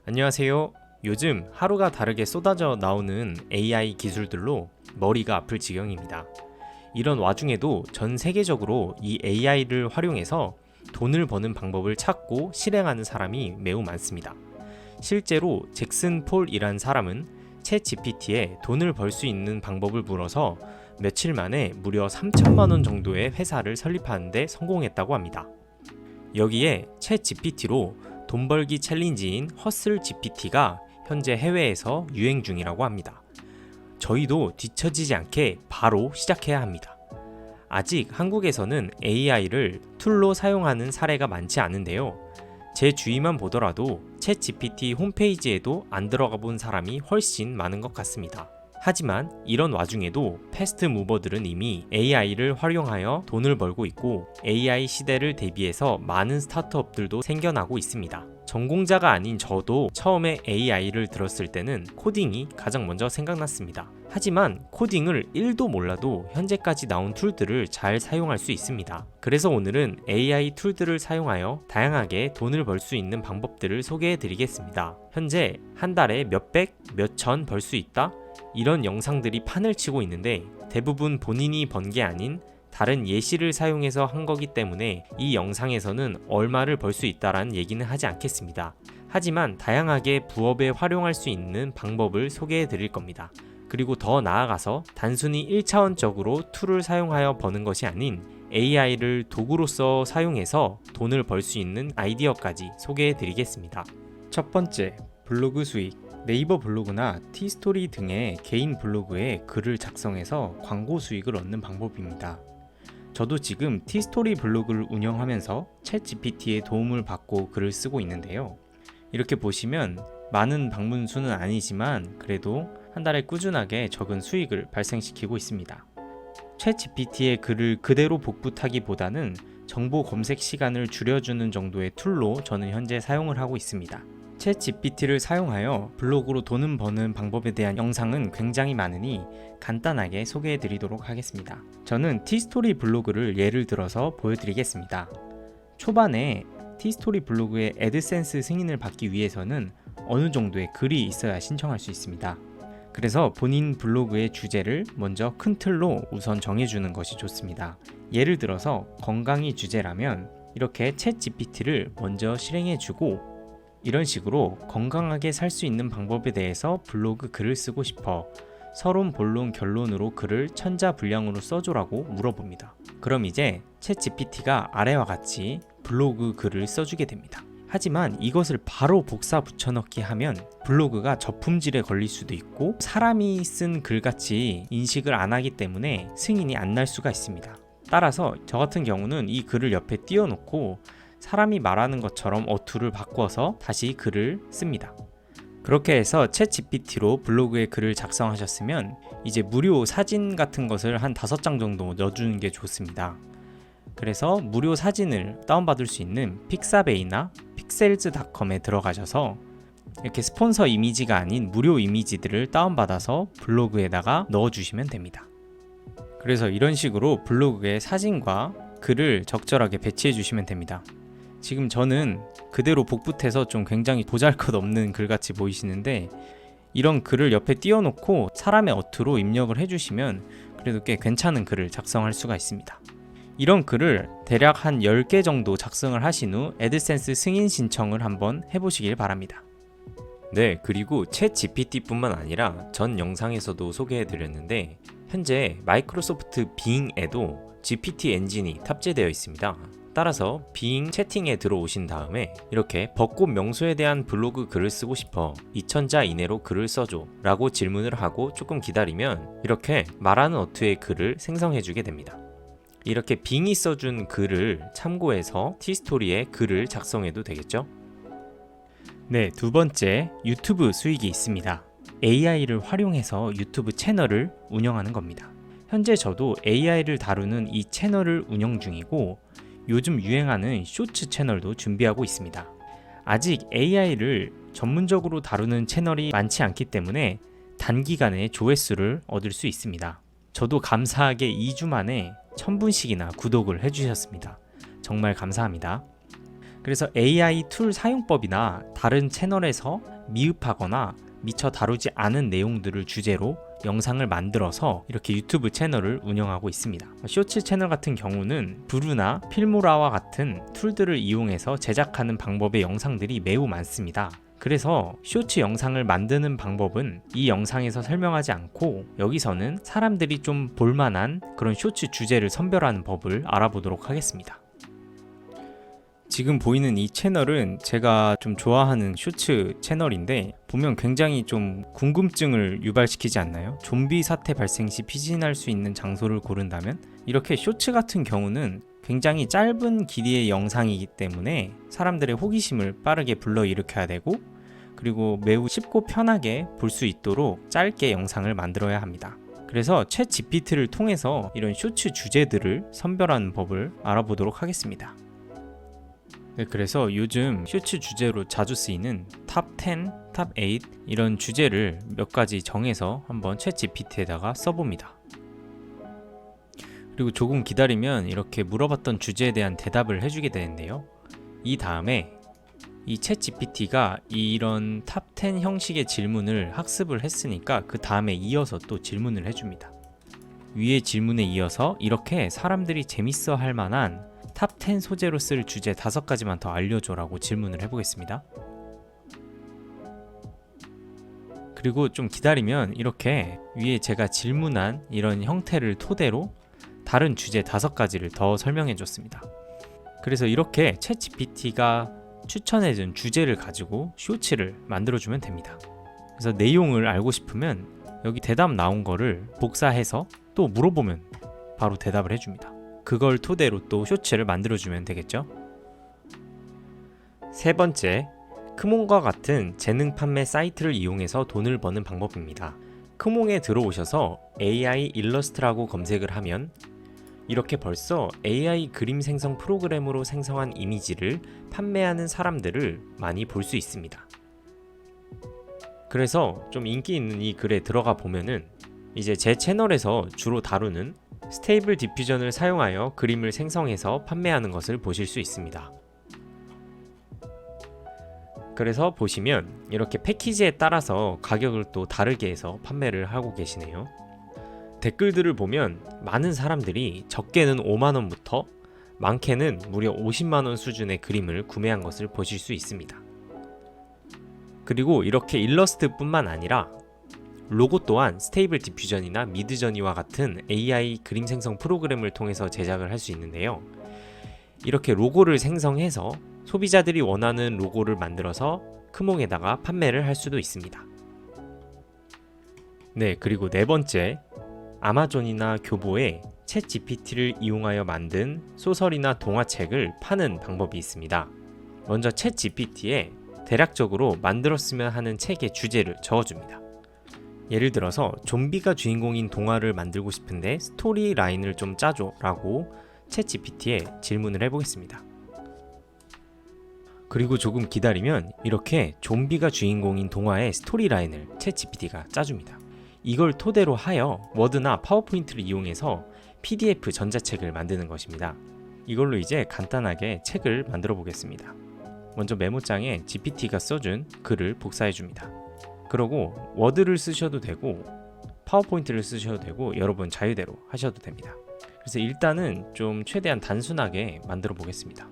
안녕하세요. 요즘 하루가 다르게 쏟아져 나오는 AI 기술들로 머리가 아플 지경입니다. 이런 와중에도 전 세계적으로 이 AI를 활용해서 돈을 버는 방법을 찾고 실행하는 사람이 매우 많습니다. 실제로 잭슨 폴이란 사람은 챗 GPT에 돈을 벌 수 있는 방법을 물어서 며칠 만에 무려 3천만 원 정도의 회사를 설립하는 데 성공했다고 합니다. 여기에 챗 GPT로 돈 벌기 챌린지인 허슬 GPT가 현재 해외에서 유행 중이라고 합니다. 저희도 뒤처지지 않게 바로 시작해야 합니다. 아직 한국에서는 AI를 툴로 사용하는 사례가 많지 않은데요. 제 주위만 보더라도 챗 GPT 홈페이지에도 안 들어가 본 사람이 훨씬 많은 것 같습니다. 하지만 이런 와중에도 패스트 무버들은 이미 AI를 활용하여 돈을 벌고 있고 AI 시대를 대비해서 많은 스타트업들도 생겨나고 있습니다. 전공자가 아닌 저도 처음에 AI를 들었을 때는 코딩이 가장 먼저 생각났습니다. 하지만 코딩을 1도 몰라도 현재까지 나온 툴들을 잘 사용할 수 있습니다. 그래서 오늘은 AI 툴들을 사용하여 다양하게 돈을 벌 수 있는 방법들을 소개해 드리겠습니다. 현재 한 달에 몇백, 몇천 벌 수 있다? 이런 영상들이 판을 치고 있는데 대부분 본인이 번 게 아닌 다른 예시를 사용해서 한 거기 때문에 이 영상에서는 얼마를 벌 수 있다라는 얘기는 하지 않겠습니다. 하지만 다양하게 부업에 활용할 수 있는 방법을 소개해 드릴 겁니다. 그리고 더 나아가서 단순히 1차원적으로 툴을 사용하여 버는 것이 아닌 AI를 도구로서 사용해서 돈을 벌 수 있는 아이디어까지 소개해 드리겠습니다. 첫 번째, 블로그 수익. 네이버 블로그나 티스토리 등의 개인 블로그에 글을 작성해서 광고 수익을 얻는 방법입니다. 저도 지금 티스토리 블로그를 운영하면서 챗 GPT의 도움을 받고 글을 쓰고 있는데요. 이렇게 보시면 많은 방문 수는 아니지만 그래도 한 달에 꾸준하게 적은 수익을 발생시키고 있습니다. 챗 GPT의 글을 그대로 복붙하기보다는 정보 검색 시간을 줄여주는 정도의 툴로 저는 현재 사용을 하고 있습니다. 챗 GPT를 사용하여 블로그로 돈을 버는 방법에 대한 영상은 굉장히 많으니 간단하게 소개해 드리도록 하겠습니다. 저는 티스토리 블로그를 예를 들어서 보여드리겠습니다. 초반에 티스토리 블로그의 애드센스 승인을 받기 위해서는 어느 정도의 글이 있어야 신청할 수 있습니다. 그래서 본인 블로그의 주제를 먼저 큰 틀로 우선 정해주는 것이 좋습니다. 예를 들어서 건강이 주제라면 이렇게 챗 GPT를 먼저 실행해주고 이런 식으로 건강하게 살 수 있는 방법에 대해서 블로그 글을 쓰고 싶어 서론, 본론, 결론으로 글을 천자분량으로 써줘라고 물어봅니다. 그럼 이제 챗 GPT가 아래와 같이 블로그 글을 써주게 됩니다. 하지만 이것을 바로 복사 붙여넣기 하면 블로그가 저품질에 걸릴 수도 있고 사람이 쓴 글같이 인식을 안 하기 때문에 승인이 안 날 수가 있습니다. 따라서 저 같은 경우는 이 글을 옆에 띄워놓고 사람이 말하는 것처럼 어투를 바꿔서 다시 글을 씁니다. 그렇게 해서 챗 GPT로 블로그에 글을 작성하셨으면 이제 무료 사진 같은 것을 한 5장 정도 넣어주는 게 좋습니다. 그래서 무료 사진을 다운받을 수 있는 픽사베이나 픽셀즈.com에 들어가셔서 이렇게 스폰서 이미지가 아닌 무료 이미지들을 다운받아서 블로그에다가 넣어주시면 됩니다. 그래서 이런 식으로 블로그에 사진과 글을 적절하게 배치해 주시면 됩니다. 지금 저는 그대로 복붙해서 좀 굉장히 보잘것없는 글같이 보이시는데 이런 글을 옆에 띄워놓고 사람의 어투로 입력을 해주시면 그래도 꽤 괜찮은 글을 작성할 수가 있습니다. 이런 글을 대략 한 10개 정도 작성을 하신 후 애드센스 승인 신청을 한번 해보시길 바랍니다. 네, 그리고 챗 GPT뿐만 아니라 전 영상에서도 소개해드렸는데 현재 마이크로소프트 빙에도 GPT 엔진이 탑재되어 있습니다. 따라서 빙 채팅에 들어오신 다음에 이렇게 벚꽃 명소에 대한 블로그 글을 쓰고 싶어 2000자 이내로 글을 써줘 라고 질문을 하고 조금 기다리면 이렇게 말하는 어투의 글을 생성해주게 됩니다. 이렇게 빙이 써준 글을 참고해서 티스토리에 글을 작성해도 되겠죠? 네, 두 번째, 유튜브 수익이 있습니다. AI를 활용해서 유튜브 채널을 운영하는 겁니다. 현재 저도 AI를 다루는 이 채널을 운영 중이고 요즘 유행하는 쇼츠 채널도 준비하고 있습니다. 아직 AI를 전문적으로 다루는 채널이 많지 않기 때문에 단기간에 조회수를 얻을 수 있습니다. 저도 감사하게 2주 만에 1000분씩이나 구독을 해주셨습니다. 정말 감사합니다. 그래서 AI 툴 사용법이나 다른 채널에서 미흡하거나 미처 다루지 않은 내용들을 주제로 영상을 만들어서 이렇게 유튜브 채널을 운영하고 있습니다. 쇼츠 채널 같은 경우는 브루나 필모라와 같은 툴들을 이용해서 제작하는 방법의 영상들이 매우 많습니다. 그래서 쇼츠 영상을 만드는 방법은 이 영상에서 설명하지 않고 여기서는 사람들이 좀 볼만한 그런 쇼츠 주제를 선별하는 법을 알아보도록 하겠습니다. 지금 보이는 이 채널은 제가 좀 좋아하는 쇼츠 채널인데 보면 굉장히 좀 궁금증을 유발시키지 않나요? 좀비 사태 발생 시 피신할 수 있는 장소를 고른다면 이렇게 쇼츠 같은 경우는 굉장히 짧은 길이의 영상이기 때문에 사람들의 호기심을 빠르게 불러일으켜야 되고 그리고 매우 쉽고 편하게 볼 수 있도록 짧게 영상을 만들어야 합니다. 그래서 챗 GPT를 통해서 이런 쇼츠 주제들을 선별하는 법을 알아보도록 하겠습니다. 네, 그래서 요즘 쇼츠 주제로 자주 쓰이는 탑 10, 탑 8 이런 주제를 몇 가지 정해서 한번 챗 GPT에다가 써봅니다. 그리고 조금 기다리면 이렇게 물어봤던 주제에 대한 대답을 해주게 되는데요. 이 다음에 이 챗 GPT가 이런 탑 10 형식의 질문을 학습을 했으니까 그 다음에 이어서 또 질문을 해줍니다. 위의 질문에 이어서 이렇게 사람들이 재밌어 할 만한 탑 10 소재로 쓸 주제 5가지만 더 알려줘 라고 질문을 해보겠습니다. 그리고 좀 기다리면 이렇게 위에 제가 질문한 이런 형태를 토대로 다른 주제 5가지를 더 설명해 줬습니다. 그래서 이렇게 챗 GPT가 추천해준 주제를 가지고 쇼츠를 만들어주면 됩니다. 그래서 내용을 알고 싶으면 여기 대답 나온 거를 복사해서 또 물어보면 바로 대답을 해줍니다. 그걸 토대로 또 쇼츠를 만들어주면 되겠죠. 세 번째, 크몽과 같은 재능 판매 사이트를 이용해서 돈을 버는 방법입니다. 크몽에 들어오셔서 AI 일러스트라고 검색을 하면 이렇게 벌써 AI 그림 생성 프로그램으로 생성한 이미지를 판매하는 사람들을 많이 볼 수 있습니다. 그래서 좀 인기 있는 이 글에 들어가 보면은 이제 제 채널에서 주로 다루는 스테이블 디퓨전을 사용하여 그림을 생성해서 판매하는 것을 보실 수 있습니다. 그래서 보시면 이렇게 패키지에 따라서 가격을 또 다르게 해서 판매를 하고 계시네요. 댓글들을 보면 많은 사람들이 적게는 5만원부터 많게는 무려 50만원 수준의 그림을 구매한 것을 보실 수 있습니다. 그리고 이렇게 일러스트 뿐만 아니라 로고 또한 스테이블 디퓨전이나 미드저니와 같은 AI 그림 생성 프로그램을 통해서 제작을 할 수 있는데요. 이렇게 로고를 생성해서 소비자들이 원하는 로고를 만들어서 크몽에다가 판매를 할 수도 있습니다. 네, 그리고 네 번째, 아마존이나 교보에 챗 GPT를 이용하여 만든 소설이나 동화책을 파는 방법이 있습니다. 먼저 챗 GPT에 대략적으로 만들었으면 하는 책의 주제를 적어줍니다. 예를 들어서 좀비가 주인공인 동화를 만들고 싶은데 스토리 라인을 좀 짜줘 라고 챗 GPT에 질문을 해보겠습니다. 그리고 조금 기다리면 이렇게 좀비가 주인공인 동화의 스토리 라인을 챗 GPT가 짜줍니다. 이걸 토대로 하여 워드나 파워포인트를 이용해서 PDF 전자책을 만드는 것입니다. 이걸로 이제 간단하게 책을 만들어 보겠습니다. 먼저 메모장에 GPT가 써준 글을 복사해 줍니다. 그리고 워드를 쓰셔도 되고 파워포인트를 쓰셔도 되고 여러분 자유대로 하셔도 됩니다. 그래서 일단은 좀 최대한 단순하게 만들어 보겠습니다.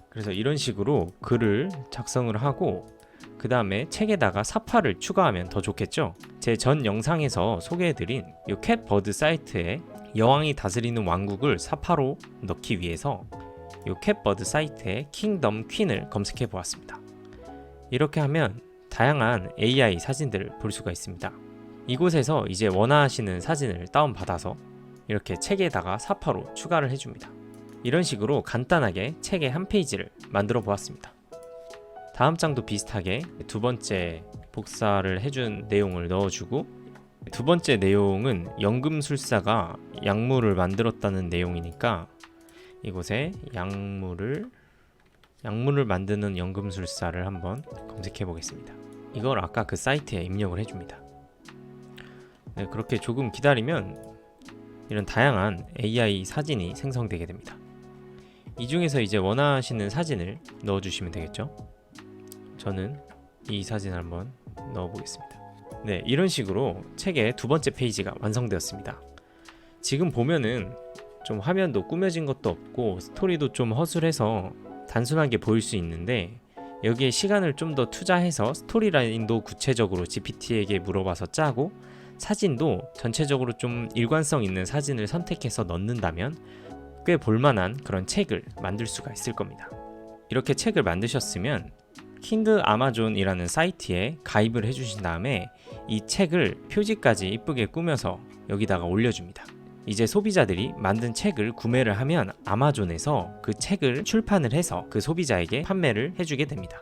그래서 이런 식으로 글을 작성을 하고 그 다음에 책에다가 사파를 추가하면 더 좋겠죠. 제 전 영상에서 소개해드린 이 캣버드 사이트에 여왕이 다스리는 왕국을 사파로 넣기 위해서 이 캣버드 사이트에 킹덤 퀸을 검색해 보았습니다. 이렇게 하면 다양한 AI 사진들을 볼 수가 있습니다. 이곳에서 이제 원하시는 사진을 다운받아서 이렇게 책에다가 사파로 추가를 해줍니다. 이런 식으로 간단하게 책의 한 페이지를 만들어 보았습니다. 다음 장도 비슷하게 두 번째 복사를 해준 내용을 넣어주고 두 번째 내용은 연금술사가 약물을 만들었다는 내용이니까 이곳에 약물을 만드는 연금술사를 한번 검색해 보겠습니다. 이걸 아까 그 사이트에 입력을 해줍니다. 네, 그렇게 조금 기다리면 이런 다양한 AI 사진이 생성되게 됩니다. 이 중에서 이제 원하시는 사진을 넣어주시면 되겠죠. 저는 이 사진을 한번 넣어보겠습니다. 네, 이런 식으로 책의 두 번째 페이지가 완성되었습니다. 지금 보면은 좀 화면도 꾸며진 것도 없고 스토리도 좀 허술해서 단순하게 보일 수 있는데, 여기에 시간을 좀 더 투자해서 스토리라인도 구체적으로 GPT에게 물어봐서 짜고 사진도 전체적으로 좀 일관성 있는 사진을 선택해서 넣는다면 꽤 볼만한 그런 책을 만들 수가 있을 겁니다. 이렇게 책을 만드셨으면 킹드 아마존이라는 사이트에 가입을 해주신 다음에 이 책을 표지까지 이쁘게 꾸며서 여기다가 올려줍니다. 이제 소비자들이 만든 책을 구매를 하면 아마존에서 그 책을 출판을 해서 그 소비자에게 판매를 해주게 됩니다.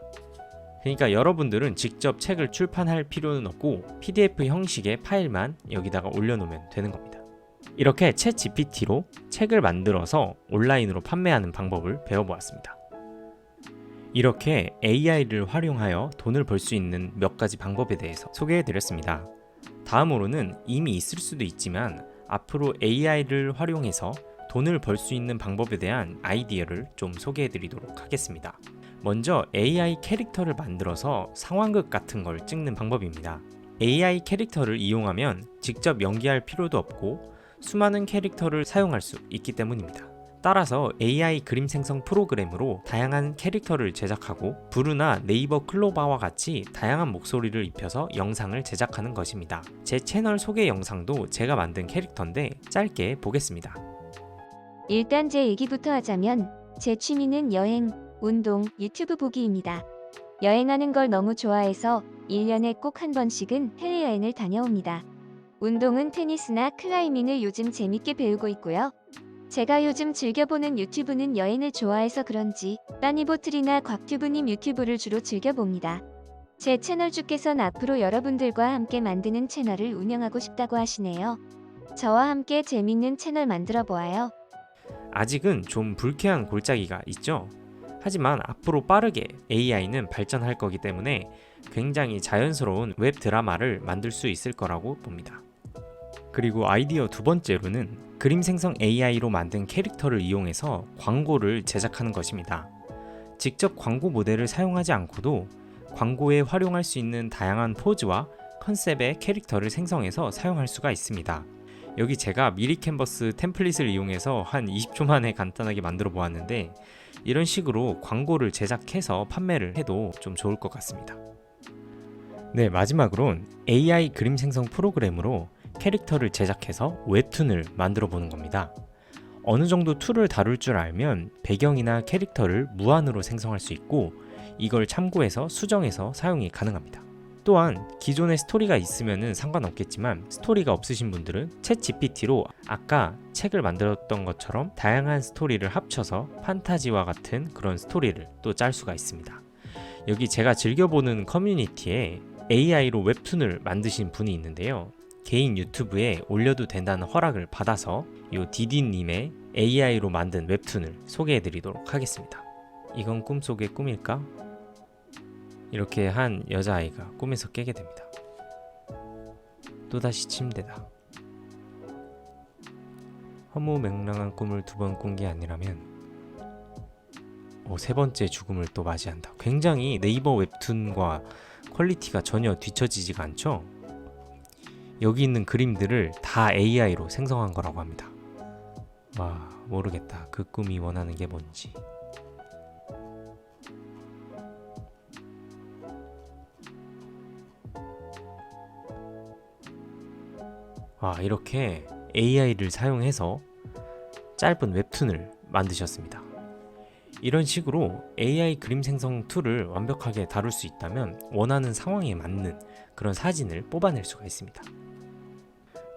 그러니까 여러분들은 직접 책을 출판할 필요는 없고 PDF 형식의 파일만 여기다가 올려놓으면 되는 겁니다. 이렇게 챗 GPT로 책을 만들어서 온라인으로 판매하는 방법을 배워보았습니다. 이렇게 AI를 활용하여 돈을 벌 수 있는 몇 가지 방법에 대해서 소개해드렸습니다. 다음으로는 이미 있을 수도 있지만 앞으로 AI를 활용해서 돈을 벌 수 있는 방법에 대한 아이디어를 좀 소개해드리도록 하겠습니다. 먼저 AI 캐릭터를 만들어서 상황극 같은 걸 찍는 방법입니다. AI 캐릭터를 이용하면 직접 연기할 필요도 없고 수많은 캐릭터를 사용할 수 있기 때문입니다. 따라서 AI 그림 생성 프로그램으로 다양한 캐릭터를 제작하고 브루나 네이버 클로바와 같이 다양한 목소리를 입혀서 영상을 제작하는 것입니다. 제 채널 소개 영상도 제가 만든 캐릭터인데 짧게 보겠습니다. 일단 제 얘기부터 하자면 제 취미는 여행, 운동, 유튜브 보기입니다. 여행하는 걸 너무 좋아해서 1년에 꼭 한 번씩은 해외여행을 다녀옵니다. 운동은 테니스나 클라이밍을 요즘 재밌게 배우고 있고요. 제가 요즘 즐겨보는 유튜브는 여행을 좋아해서 그런지 따니보틀이나 곽튜브님 유튜브를 주로 즐겨봅니다. 제 채널 주께서는 앞으로 여러분들과 함께 만드는 채널을 운영하고 싶다고 하시네요. 저와 함께 재밌는 채널 만들어 보아요. 아직은 좀 불쾌한 골짜기가 있죠? 하지만 앞으로 빠르게 AI는 발전할 거기 때문에 굉장히 자연스러운 웹 드라마를 만들 수 있을 거라고 봅니다. 그리고 아이디어 두 번째로는 그림 생성 AI로 만든 캐릭터를 이용해서 광고를 제작하는 것입니다. 직접 광고 모델을 사용하지 않고도 광고에 활용할 수 있는 다양한 포즈와 컨셉의 캐릭터를 생성해서 사용할 수가 있습니다. 여기 제가 미리 캔버스 템플릿을 이용해서 한 20초 만에 간단하게 만들어 보았는데, 이런 식으로 광고를 제작해서 판매를 해도 좀 좋을 것 같습니다. 네, 마지막으론 AI 그림 생성 프로그램으로 캐릭터를 제작해서 웹툰을 만들어 보는 겁니다. 어느 정도 툴을 다룰 줄 알면 배경이나 캐릭터를 무한으로 생성할 수 있고 이걸 참고해서 수정해서 사용이 가능합니다. 또한 기존에 스토리가 있으면 상관없겠지만 스토리가 없으신 분들은 챗 GPT로 아까 책을 만들었던 것처럼 다양한 스토리를 합쳐서 판타지와 같은 그런 스토리를 또 짤 수가 있습니다. 여기 제가 즐겨보는 커뮤니티에 AI로 웹툰을 만드신 분이 있는데요. 개인 유튜브에 올려도 된다는 허락을 받아서 요 디디님의 AI로 만든 웹툰을 소개해드리도록 하겠습니다. 이건 꿈속의 꿈일까? 이렇게 한 여자아이가 꿈에서 깨게 됩니다. 또다시 침대다. 허무맹랑한 꿈을 두 번 꾼 게 아니라면 세 번째 죽음을 또 맞이한다. 굉장히 네이버 웹툰과 퀄리티가 전혀 뒤처지지가 않죠? 여기 있는 그림들을 다 AI로 생성한 거라고 합니다. 와, 모르겠다. 그 꿈이 원하는 게 뭔지. 이렇게 AI를 사용해서 짧은 웹툰을 만드셨습니다. 이런 식으로 AI 그림 생성 툴을 완벽하게 다룰 수 있다면 원하는 상황에 맞는 그런 사진을 뽑아낼 수가 있습니다.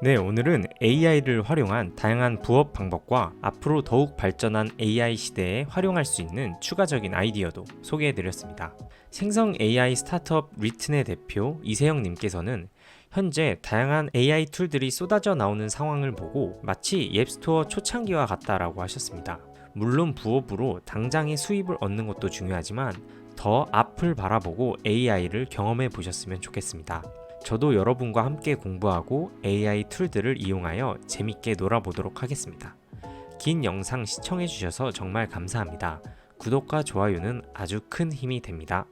네, 오늘은 AI를 활용한 다양한 부업 방법과 앞으로 더욱 발전한 AI 시대에 활용할 수 있는 추가적인 아이디어도 소개해드렸습니다. 생성 AI 스타트업 리튼의 대표 이세영님께서는 현재 다양한 AI 툴들이 쏟아져 나오는 상황을 보고 마치 앱스토어 초창기와 같다라고 하셨습니다. 물론 부업으로 당장의 수입을 얻는 것도 중요하지만 더 앞을 바라보고 AI를 경험해 보셨으면 좋겠습니다. 저도 여러분과 함께 공부하고 AI 툴들을 이용하여 재밌게 놀아보도록 하겠습니다. 긴 영상 시청해주셔서 정말 감사합니다. 구독과 좋아요는 아주 큰 힘이 됩니다.